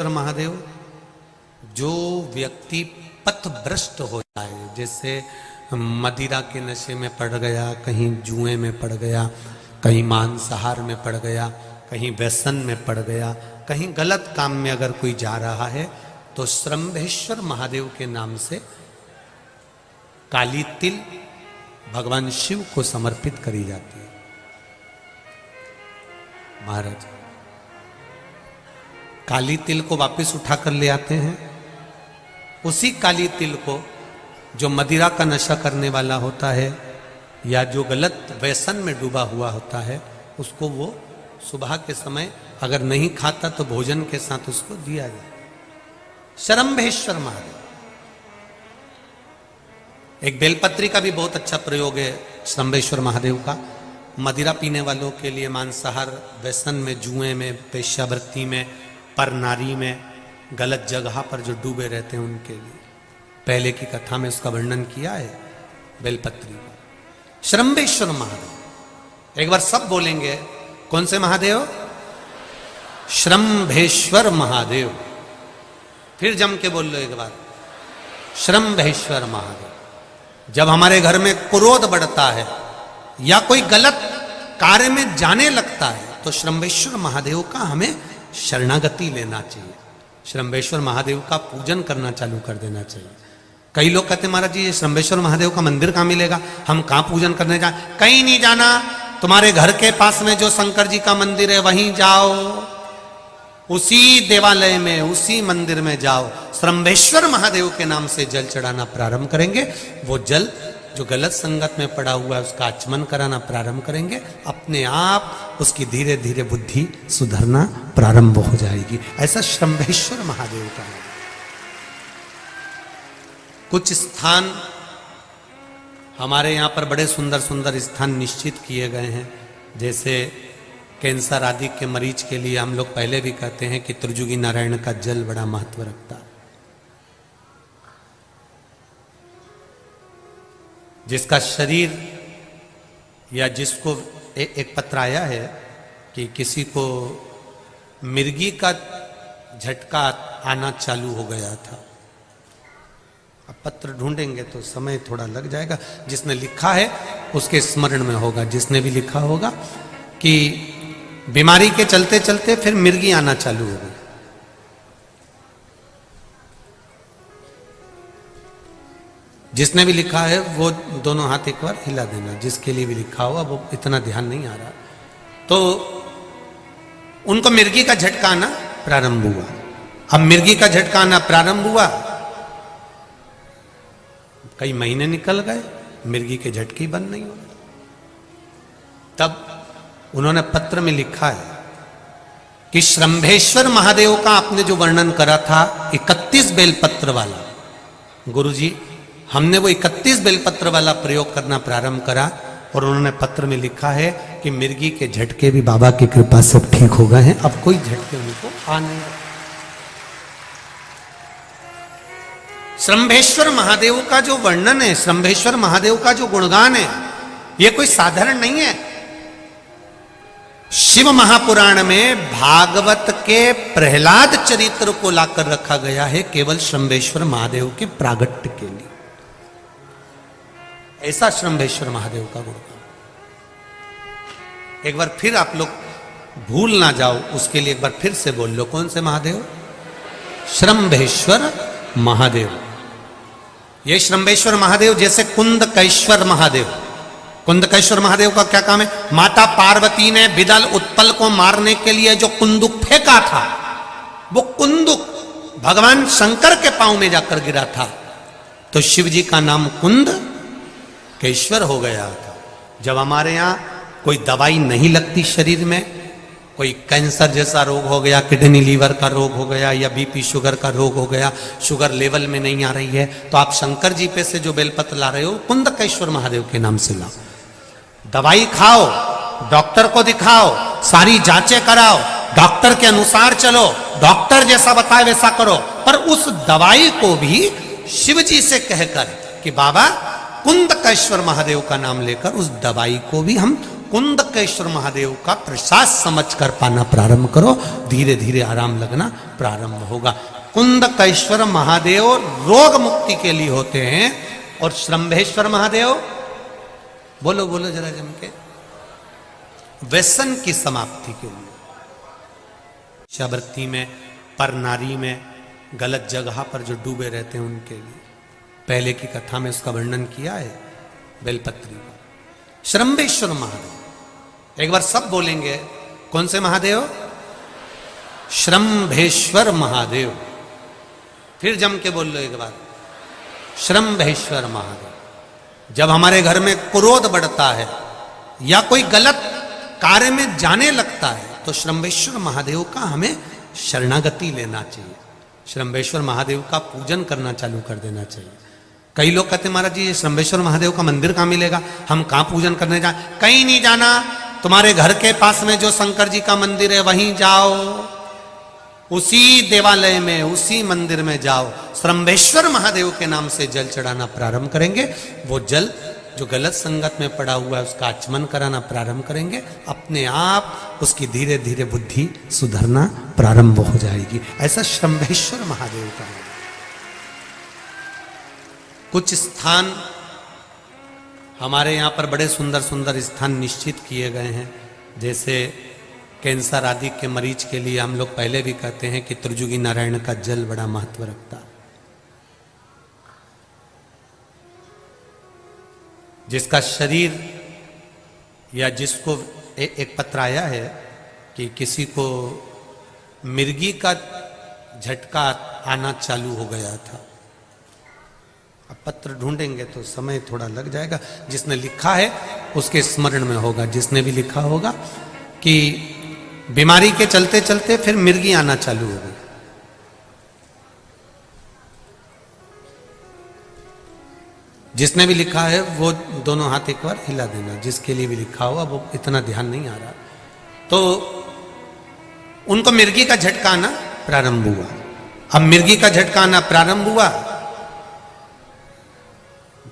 महादेव, जो व्यक्ति पथभ्रष्ट हो जाए, जैसे मदिरा के नशे में पड़ गया, कहीं जुए में पड़ गया, कहीं मांसाहार में पड़ गया, कहीं व्यसन में पड़ गया, कहीं गलत काम में अगर कोई जा रहा है, तो श्रंभेश्वर महादेव के नाम से काली तिल भगवान शिव को समर्पित करी जाती है। महाराज काली तिल को वापस उठाकर ले आते हैं। उसी काली तिल को जो मदिरा का नशा करने वाला होता है या जो गलत व्यसन में डूबा हुआ होता है, उसको वो सुबह के समय अगर नहीं खाता तो भोजन के साथ उसको दिया जाए। श्रंभेश्वर महादेव। एक बेलपत्री का भी बहुत अच्छा प्रयोग है श्रंभेश्वर महादेव का। मदिरा पीने वालों के लिए, मांसाहार, व्यसन में, जुए में, पेशावृत्ति में, पर नारी में, गलत जगह पर जो डूबे रहते हैं उनके लिए पहले की कथा में उसका वर्णन किया है बेलपत्री का। श्रंभेश्वर महादेव। एक बार सब बोलेंगे, कौन से महादेव? श्रंभेश्वर महादेव। फिर जम के बोल लो एक बार, श्रंभेश्वर महादेव। जब हमारे घर में क्रोध बढ़ता है या कोई गलत कार्य में जाने लगता है, तो श्रंभेश्वर महादेव का हमें शरणागति लेना चाहिए। श्रंभेश्वर महादेव का पूजन करना चालू कर देना चाहिए। कई लोग कहते हैं महाराज जी, ये श्रंभेश्वर महादेव का मंदिर कहाँ मिलेगा, हम कहाँ पूजन करने जाए? कहीं नहीं जाना, तुम्हारे घर के पास में जो शंकर जी का मंदिर है वहीं जाओ, उसी देवालय में, उसी मंदिर में जाओ। श्रंभेश्वर महादेव के नाम से जल चढ़ाना प्रारंभ करेंगे। वो जल जो गलत संगत में पड़ा हुआ है उसका आचमन कराना प्रारंभ करेंगे। अपने आप उसकी धीरे धीरे बुद्धि सुधरना प्रारंभ हो जाएगी। ऐसा श्रंभेश्वर महादेव का है। कुछ स्थान हमारे यहाँ पर बड़े सुंदर सुंदर स्थान निश्चित किए गए हैं। जैसे कैंसर आदि के मरीज के लिए हम लोग पहले भी कहते हैं कि त्रिजुगी नारायण का जल बड़ा महत्व रखता है। जिसका शरीर या जिसको एक पत्र आया है कि किसी को मिर्गी का झटका आना चालू हो गया था। अब पत्र ढूंढेंगे तो समय थोड़ा लग जाएगा। जिसने लिखा है उसके स्मरण में होगा। जिसने भी लिखा होगा कि बीमारी के चलते चलते फिर मिर्गी आना चालू हो गई। जिसने भी लिखा है वो दोनों हाथ एक बार हिला देना। जिसके लिए भी लिखा हुआ वो इतना ध्यान नहीं आ रहा, तो उनको मिर्गी का झटका आना प्रारंभ हुआ। अब मिर्गी का झटका आना प्रारंभ हुआ, कई महीने निकल गए, मिर्गी के झटके बंद नहीं हो रहे। तब उन्होंने पत्र में लिखा है कि श्रंभेश्वर महादेव का आपने जो वर्णन करा था 31 बेलपत्र वाला, गुरुजी हमने वो 31 बेलपत्र वाला प्रयोग करना प्रारंभ करा। और उन्होंने पत्र में लिखा है कि मिर्गी के झटके भी बाबा की कृपा से ठीक हो गए हैं, अब कोई झटके उनको आ नहीं। श्रंभेश्वर महादेव का जो वर्णन है, श्रंभेश्वर महादेव का जो गुणगान है, ये कोई साधारण नहीं है। शिव महापुराण में भागवत के प्रहलाद चरित्र को लाकर रखा गया है केवल श्रंभेश्वर महादेव के प्रागट्य के लिए। ऐसा श्रंभेश्वर महादेव का गुणगान। एक बार फिर आप लोग भूल ना जाओ, उसके लिए एक बार फिर से बोल लो, कौन से महादेव? श्रंभेश्वर महादेव। ये श्रंभेश्वर महादेव जैसे कुंदकेश्वर महादेव। कुंदकेश्वर महादेव का क्या काम है? माता पार्वती ने विदल उत्पल को मारने के लिए जो कुंदुक फेंका था, वो कुंदुक भगवान शंकर के पांव में जाकर गिरा था, तो शिव जी का नाम कुंदकेश्वर हो गया था। जब हमारे यहाँ कोई दवाई नहीं लगती शरीर में, कोई कैंसर जैसा रोग हो गया, किडनी लीवर का रोग हो गया, या बीपी शुगर का रोग हो गया, शुगर लेवल में नहीं आ रही है, तो आप शंकर जी पे से जो बेलपत्र ला रहे हो कुंदकेश्वर महादेव के नाम से लाओ। दवाई खाओ, डॉक्टर को दिखाओ, सारी जांचें कराओ, डॉक्टर के अनुसार चलो, डॉक्टर जैसा बताए वैसा करो, पर उस दवाई को भी शिव जी से कहकर कि बाबा कुंदकेश्वर महादेव का नाम लेकर उस दवाई को भी हम कुंदकेश्वर महादेव का प्रसाद समझकर पाना प्रारंभ करो, धीरे धीरे आराम लगना प्रारंभ होगा। कुंदकेश्वर महादेव रोग मुक्ति के लिए होते हैं और श्रंभेश्वर महादेव, बोलो बोलो जरा जम के, व्यसन की समाप्ति के लिए। शिष्यावृत्ति में, पर नारी में, गलत जगह पर जो डूबे रहते हैं उनके लिए पहले की कथा में उसका वर्णन किया है बेलपत्री का। श्रंभेश्वर महादेव, एक बार सब बोलेंगे, कौन से महादेव? श्रंभेश्वर महादेव। फिर जम के बोल लो एक बार, श्रंभेश्वर महादेव। जब हमारे घर में क्रोध बढ़ता है या कोई गलत कार्य में जाने लगता है तो श्रंभेश्वर महादेव का हमें शरणागति लेना चाहिए, श्रंभेश्वर महादेव का पूजन करना चालू कर देना चाहिए। कई लोग कहते हैं महाराज जी ये श्रंभेश्वर महादेव का मंदिर कहाँ मिलेगा, हम कहाँ पूजन करने जाए? कहीं नहीं जाना, तुम्हारे घर के पास में जो शंकर जी का मंदिर है वहीं जाओ, उसी देवालय में, उसी मंदिर में जाओ, श्रंभेश्वर महादेव के नाम से जल चढ़ाना प्रारंभ करेंगे। वो जल जो गलत संगत में पड़ा हुआ है उसका आचमन कराना प्रारंभ करेंगे, अपने आप उसकी धीरे धीरे बुद्धि सुधरना प्रारंभ हो जाएगी। ऐसा श्रंभेश्वर महादेव का है। कुछ स्थान हमारे यहाँ पर बड़े सुंदर सुंदर स्थान निश्चित किए गए हैं, जैसे कैंसर आदि के मरीज के लिए हम लोग पहले भी कहते हैं कि त्रिजुगी नारायण का जल बड़ा महत्व रखता है। जिसका शरीर या जिसको एक पत्र आया है कि किसी को मिर्गी का झटका आना चालू हो गया था। अब पत्र ढूंढेंगे तो समय थोड़ा लग जाएगा, जिसने लिखा है उसके स्मरण में होगा। जिसने भी लिखा होगा कि बीमारी के चलते चलते फिर मिर्गी आना चालू हो गई, जिसने भी लिखा है वो दोनों हाथ एक बार हिला देना। जिसके लिए भी लिखा हुआ वो इतना ध्यान नहीं आ रहा, तो उनको मिर्गी का झटका आना प्रारंभ हुआ। अब मिर्गी का झटका आना प्रारंभ हुआ,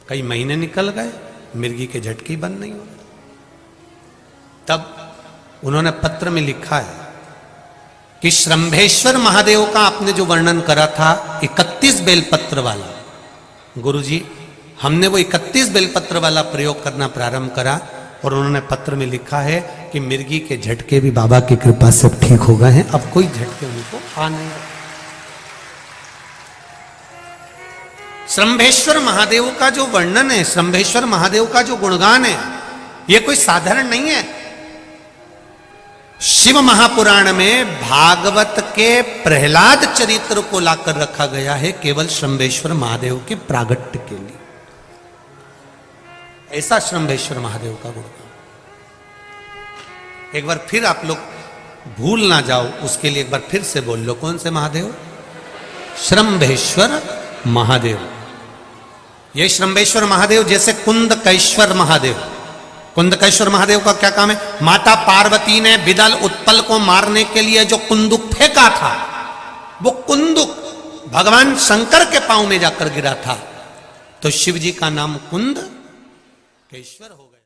कई महीने निकल गए, मिर्गी के झटके ही बंद नहीं हो रहे। तब उन्होंने पत्र में लिखा है कि श्रंभेश्वर महादेव का आपने जो वर्णन करा था 31 बेलपत्र वाला, गुरुजी हमने वो 31 बेलपत्र वाला प्रयोग करना प्रारंभ करा और उन्होंने पत्र में लिखा है कि मिर्गी के झटके भी बाबा की कृपा से ठीक हो गए हैं, अब कोई झटके उनको आ नहीं रहे। श्रंभेश्वर महादेव का जो वर्णन है, श्रंभेश्वर महादेव का जो गुणगान है, ये कोई साधारण नहीं है। शिव महापुराण में भागवत के प्रहलाद चरित्र को लाकर रखा गया है केवल श्रंभेश्वर महादेव के प्रागट्य के लिए। ऐसा श्रंभेश्वर महादेव का गुणगान। एक बार फिर आप लोग भूल ना जाओ, उसके लिए एक बार फिर से बोल लो, कौन से महादेव? श्रंभेश्वर महादेव। ये श्रंभेश्वर महादेव जैसे कुंदकेश्वर महादेव, कुंदकेश्वर महादेव का क्या काम है? माता पार्वती ने विदल उत्पल को मारने के लिए जो कुंदुक फेंका था, वो कुंदुक भगवान शंकर के पांव में जाकर गिरा था, तो शिव जी का नाम कुंदकेश्वर हो गया।